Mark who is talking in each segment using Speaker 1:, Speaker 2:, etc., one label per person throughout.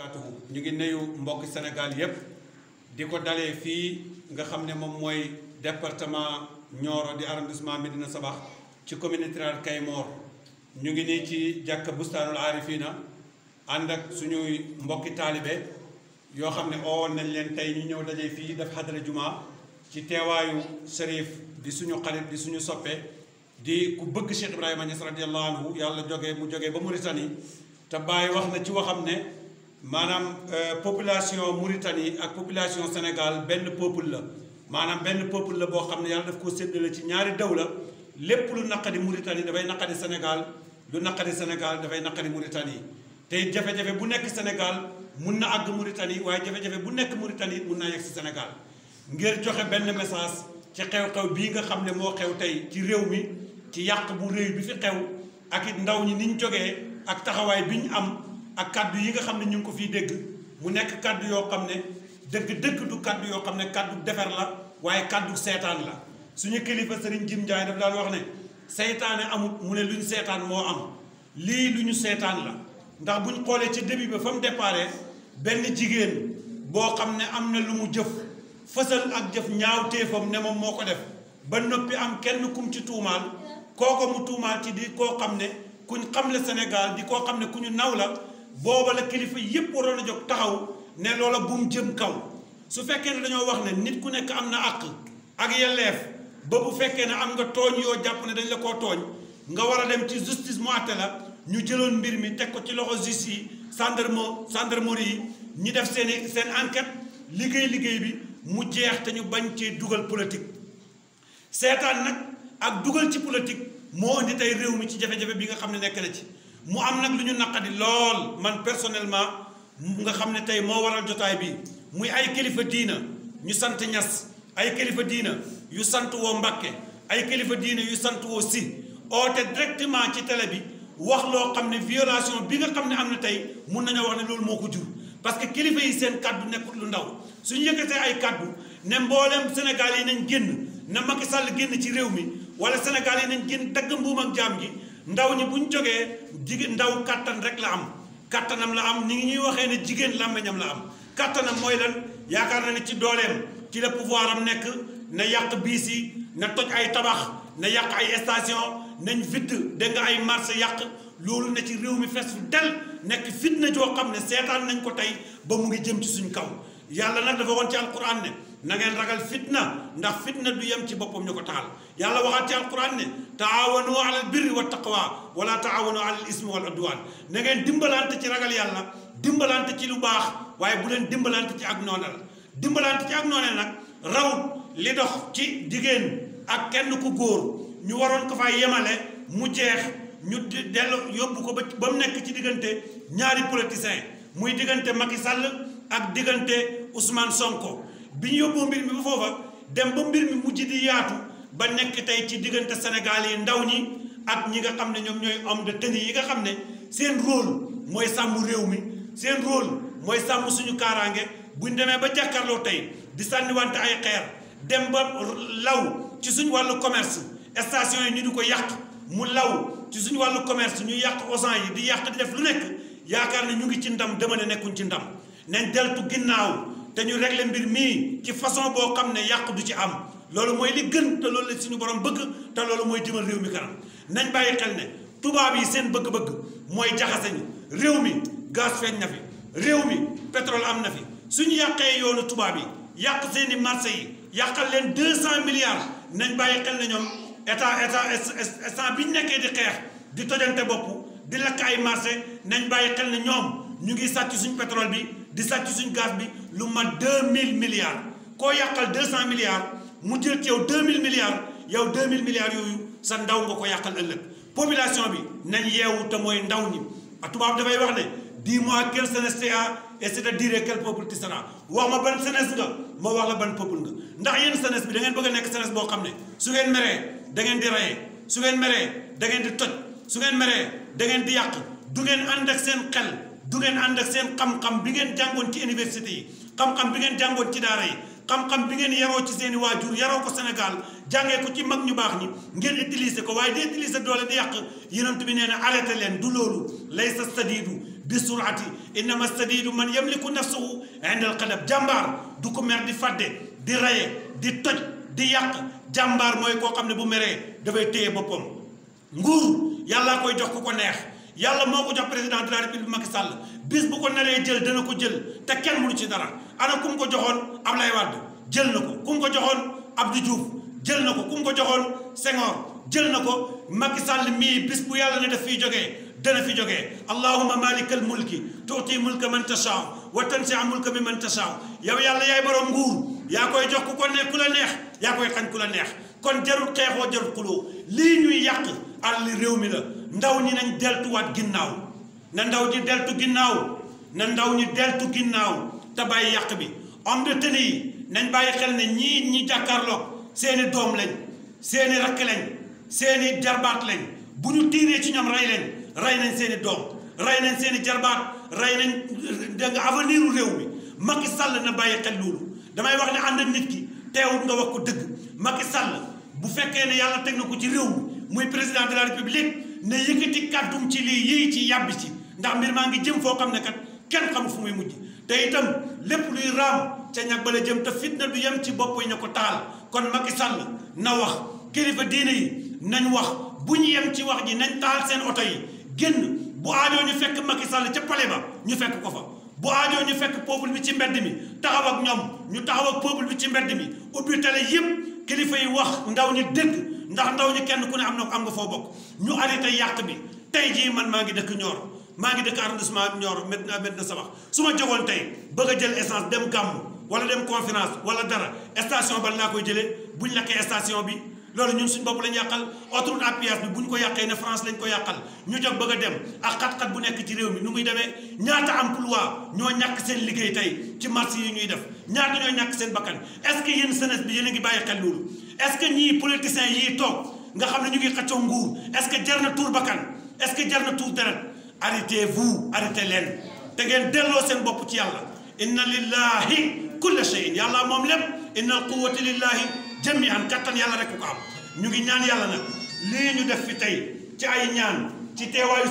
Speaker 1: barakaatuhu. ñu ngi nuyu mbokki Sénégal yépp di ko dalee fii nga xam ne moom mooy département Nioro di arrondissement Médina Sabakh ci commune rurale Kayemor. ñu ngi nii ci jàkka Bustaanul Arifina ànd ak suñuy mbokki taalibe yoo xam ne oowoon nañ leen tey ñu ñëw dajee fii def xadara juma ci teewaayu Cherif di suñu xarit di suñu soppe di ku bëgg Cheikh Ibrahima Niass radiyallahu anhu yàlla mu jógee ba Mauritanie te Baye wax na ci waxam ne maanaam population Mauritanie ak population Sénégal benn peuple la maanaam benn peuple la boo xam ne yàlla daf ko séddale ci ñaari dawla lépp lu naqadi Mauritanie dafay naqadi Sénégal lu naqadi Sénégal dafay naqadi Mauritanie tey jafe-jafe bu nekk Sénégal mun na àgg Mauritanie waaye jafe-jafe bu nekk Mauritanie mun naa yegg si Sénégal ngir joxe benn message ci xew-xew bii nga xam ne moo xew tey ci réew mi ci yàq bu réew bi fi xew ak it ndaw ñi niñ jógee ak taxawaay bi ñu am ak kaddu yi nga xam ne ñu ngi ko fiy dégg mu nekk kaddu yoo xam ne dëgg-dëgg du kaddu yoo xam ne kaddu defer la waaye kaddu seetaan la suñu kilifa Serigne Jim Ndiaye daf daan wax ne seytaane amut mu ne lu ñu seetaan moo am lii lu ñu seetaan la ndax buñ xoolee ci début ba fa mu déparé benn jigéen boo xam ne am na lu mu jëf fësal ak jëf ñaaw téefam ne moom moo ko def ba noppi am kenn kum ci tuumaal kooko mu tuumaal ci di koo xam ne kuñ xam le Sénégal di koo xam ne ku ñu naw la booba la kilifa yépp waroon a jóg taxaw ne loola bu mu jëm kaw su fekkee ne dañoo wax ne nit ku nekk am na àq ak yelleef ba bu fekkee ne am nga tooñ yoo jàpp ne dañ la koo tooñ nga war a dem ci justice mu àtte la ñu jëloon mbir mi teg ko ci loxo justice yi gendarmerie yi ñi def seen enquête liggéey bi mu jeex te ñu bañ cee dugal politique seetaan nag ak dugal ci politique moo indi tey réew mi ci jafe-jafe bi nga xam ne nekk na ci mu am nag lu ñu naqadi lool man personnellement nga xam ne tey moo waral jotaay bi muy ay kilifa diina ñu sant Ñas ay kilifa diina yu sant woo Mbàkke ay kilifa diina yu sant woo Si oote directement ci télé bi wax loo xam ne violation bi nga xam ne am na tey mun nañoo wax ne loolu moo ko jur parce que kilifa yi seen kaddu nekkul lu ndaw suñu yëkkatee ay kaddu ne mboolem Sénégal yi nañ génn na Macky Sall génn ci réew mi wala Sénégal yi nañ génn dagg mbuum ak jaam gi ndaw ñi buñ jógee jigéen ndaw kattan rek la am kattanam la am ni ngi ñuy waxee ne jigéen làmmeñam la am kattanam mooy lan yaakaar na ne ci dooleem ci la pouvoir am nekk na yàq biis yi na toj ay tabax na yàq ay station nañ vidd dégg nga ay marché yàq loolu ne ci réew mi fees fu del nekk fitna joo xam ne seetaan nañ ko tey ba mu ngi jëm ci suñ kaw yàlla nag dafa woon ci alquran ne na ngeen ragal fitna ndax fitna du yem ci boppam ñu ko taal yàlla waxaat ci alquran ne taawanu alal birri wa taqwa wala taawanu alal ismi wal udwan na ngeen dimbalante ci ragal yàlla dimbalante ci lu baax waaye bu leen dimbalante ci ak nooneel dimbalante ci ak nooneel nag rawut li dox ci jigéen ak kenn ku góor ñu waroon ko fay yemale mu jeex ñu dellu yóbbu ko ba mu nekk ci diggante ñaari politiciens muy diggante Macky Sall ak diggante Ousmane Sonko bi ñu yóbboo mbir mi ba foofa dem ba mbir mi mujj di yaatu ba nekk tey ci diggante Sénégal yi ndaw ñi ak ñi nga xam ne ñoom ñooy homme de tenue yi nga xam ne seen rôle mooy sàmm réew mi seen rôle mooy sàmm suñu kaaraange buñ demee ba jàkkaarloo tey di sànniwante ay xeer dem ba law ci suñu wàllu commerce station yi ñu di ko yàq mu law ci suñu wàllu commerce ñu yàq Auchan yi di yàq di def lu nekk yaakaar ne ñu ngi ci ndam dama ne nekkuñ ci ndam nañ deltu ginnaaw te ñu régler mbir mii ci façon boo xam ne yàq du ci am loolu mooy li gën te loolu la suñu borom bëgg te loolu mooy jëmal réew mi kanam nañ bàyyi xel ne tubaab yi seen bëgg-bëgg mooy jaxase ñu réew mi gaz feeñ na fi réew mi pétrole am na fi suñu yàqee yoonu tubaab yi yàq seeni marché yi yàqal leen 200 milliards nañ bàyyi xel ne ñoom état bi ñu nekkee di xeex di tojante bopp di lakk ay marché nañ bàyyi xel ne ñoom ñu ngi sàcc suñ pétrole bi di sàcc suñ gaz bi lu mat 2000 milliards koo yàqal 200 milliards mu jël ci yow 2000 milliards yow 2000 milliards yooyu sa ndaw nga ko yàqal ëllëg population bi nañ yeewu te mooy ndaw ñi a tubaab dafay wax ne dis-moi quelle jeunesse tu as et je te dirai quel peuple tu seras wax ma ban jeunesse nga ma wax la ban peuple nga ndax yéen jeunesse bi da ngeen bëgg a nekk jeunesse boo xam ne su ngeen meree da ngeen di reyee su ngeen meree da ngeen di toj su ngeen meree da ngeen di yàq du ngeen ànd ak seen xel du ngeen ànd ak seen xam-xam bi ngeen jàngoon ci université yi xam-xam bi ngeen jàngoon ci daara yi xam-xam bi ngeen yaroo ci seeni waajur yaroo ko Sénégal jàngee ko ci mag ñu baax ñi ngeen utiliser ko waaye di utiliser doole di yàq yonent bi nee na arrêté leen du loolu laysa sadiidu bi surati innama sadidu man yamliku nafsuhu inda alqadab jàmbaar du ko mer di fàdde di raye di toj di yàq jàmbaar mooy koo xam ne bu meree dafay téye boppam nguur yàllaa koy jox ku ko neex yàlla moo ko jox président de la république Macky Sall bis bu ko naree jël dana ko jël te kenn mënu ci dara ana ku mu ko joxoon Ablaye Wade jël na ko ku mu ko joxoon Abdou Diouf jël na ko ku mu ko joxoon Senghor jël na ko Macky Sall mii bis bu yàlla ne daf fiy jógee dana fi jógee allahumma malikal mulki tuuti mulka man tashaa wa tanzi'u mulka mimman tashaa yow yàlla yaay borom nguur yaa koy jox ku ko neex ku la neex yaa koy xañ ku la neex kon jarul xeexoo jarul xuloo lii ñuy yàq àll réew mi la ndaw ñi nañ deltuwaat ginnaaw na ndaw ñi deltu ginnaaw na ndaw ñi deltu ginnaaw te bàyyi yàq bi homme de tenue yi nañ bàyyi xel ne ñii ñi jàkkaarloog seeni doom lañ seeni rakk lañ seeni jarbaat lañ bu ñu tiiree ci ñoom rey leen rey nañ seeni doom rey nañ seeni jarbaat rey nañ da nga avenir u réew mi Macky Sall na bàyyi xel loolu damay wax ne ànd ak nit ki teewut nga wax ko dëgg Macky Sall bu fekkee ne yàlla teg na ko ci réew mi muy président de la république ne yëkkati kàddum ci lii yii ci yàbbi ci ndax mbir maa ngi jëm foo xam ne kat kenn xamul fu muy mujj te itam lépp luy raam ca ñag bala jëm te fitna du yem ci bopp yi na ko taal kon Macky Sall na wax kilifa diine yi nañ wax bu ñu yem ci wax ji nañ taal seen oto yi génn bu aajoo ñu fekk Macky Sall ca palais ba ñu fekk ko fa bu aajoo ñu fekk peuple bi ci mbedd mi taxaw ak ñoom ñu taxaw ak peuple bi ci mbedd mi ubbi télé yëpp kilifa yi wax ndaw ñi dégg ndax ndaw ñi kenn ku ne am nga foo bokk ñu arrêté yàq bi tey jii man maa ngi dëkk Nioro maa ngi dëkk arrondissement Nioro Médina Sabakh su ma jógoon tey bëgg a jël essence dem gàmmu wala dem conférence wala dara station ban laa koy jëlee buñ lakkee station bi loolu ñun suñ bopp lañ yàqal autoroute à péage bi buñ ko yàqee ne France lañ ko yàqal ñu jóg bëgg a dem ak xat-xat bu nekk ci réew mi nu muy demee ñaata emploi ñoo ñàkk seen liggéey tey ci marché yi ñuy def ñaata ñoo ñàkk seen bakkan est-ce que yéen jeunesse bi yéen a ngi bàyyi xel loolu est-ce que ñii politiciens yii toog nga xam ne ñu ngi xëccoo nguur est-ce que jar na tuur bakkan est-ce que jar na tuur deret arrêtez-vous arrêtez leen te ngeen delloo seen bopp ci yàlla inna lillahi kulla shay'in yàlla moom lépp inna al quwwata lillahi jami'an kattan yàlla rek ko am ñu ngi ñaan yàlla nag lii ñu def fi tey ci ay ñaan ci teewaayu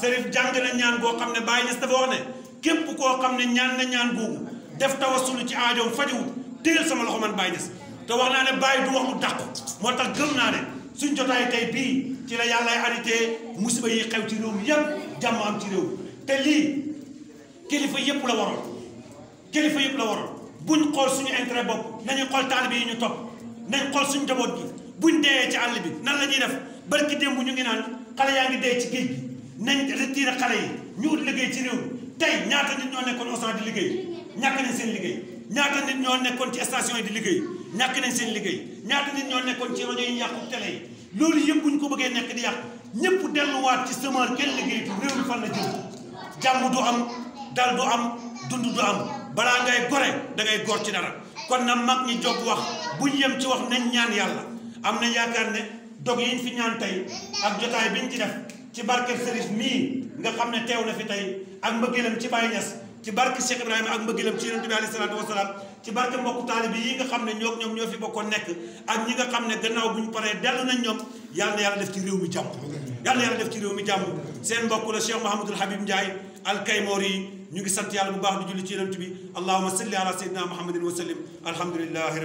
Speaker 1: sërif jàng na ñaan goo xam ne Baye Niass dafa wax ne képp koo xam ne ñaan na ñaan googu def tawassulu ci aajoom fajiwut téyel sama loxo man Baye Niass te wax naa ne Baye du wax lu dàq moo tax gëm naa ne suñ jotaay tey bii ci la yàllay arrêté musiba yi xew ci réew mi yëpp jàmm am ci réew te lii kilifa yëpp la waroon kilifa yëpp la waroon buñ xool suñu intérêt bopp nañu xool taalibe yi ñu topp nañ xool suñu njaboot gi buñ deeyee ci àll bi nan la ñuy def barki démb ñu ngi naan xale yaa ngi dee ci géej gi nañ retiré xale yi ñu ut liggéey ci réew mi tey ñaata nit ñoo nekkoon au centre di liggéey ñàkk nañ seen liggéey ñaata nit ñoo nekkoon ci station yi di liggéey ñàkk nañ seen liggéey ñaata nit ñoo nekkoon ci rajo yi yàqu télé yi loolu yëpp buñ ko bëggee nekk di yàq ñëpp delluwaat ci semeur kenn liggéeytu réew mi fan la jëm jàmm du am dal du am dund du am balaa ngay gore da ngay góor ci dara kon na mag ñi jóg wax buñ yem ci wax nañ ñaan yàlla am na yaakaar ne dog yiñ fi ñaan tey ak jotaay biñ ci def ci barke Serif mii nga xam ne teew na fi tey ak mbëggeelam ci Baye Niass ci barke Cheikh Ibrahima ak mbëggeelam ci Yonent bi alayhi salaatu wasalaam ci barke mbokku taalibe yi nga xam ne ñoom ñoo fi bokkoon nekk ak ñi nga xam ne gannaaw bu ñu paree dellu nañ ñoom yàlla na yàlla def ci réew mi jàmm yàlla na yàlla def ci réew mi jàmm seen mbokk la Cheikh Mouhamadul Habib Ndiaye al Kaymoor yi ñu ngi sant yàlla bu baax di julli ci Yonent bi allahumma salli ala sayyidina muhammadin wa sallim alhamdulillahi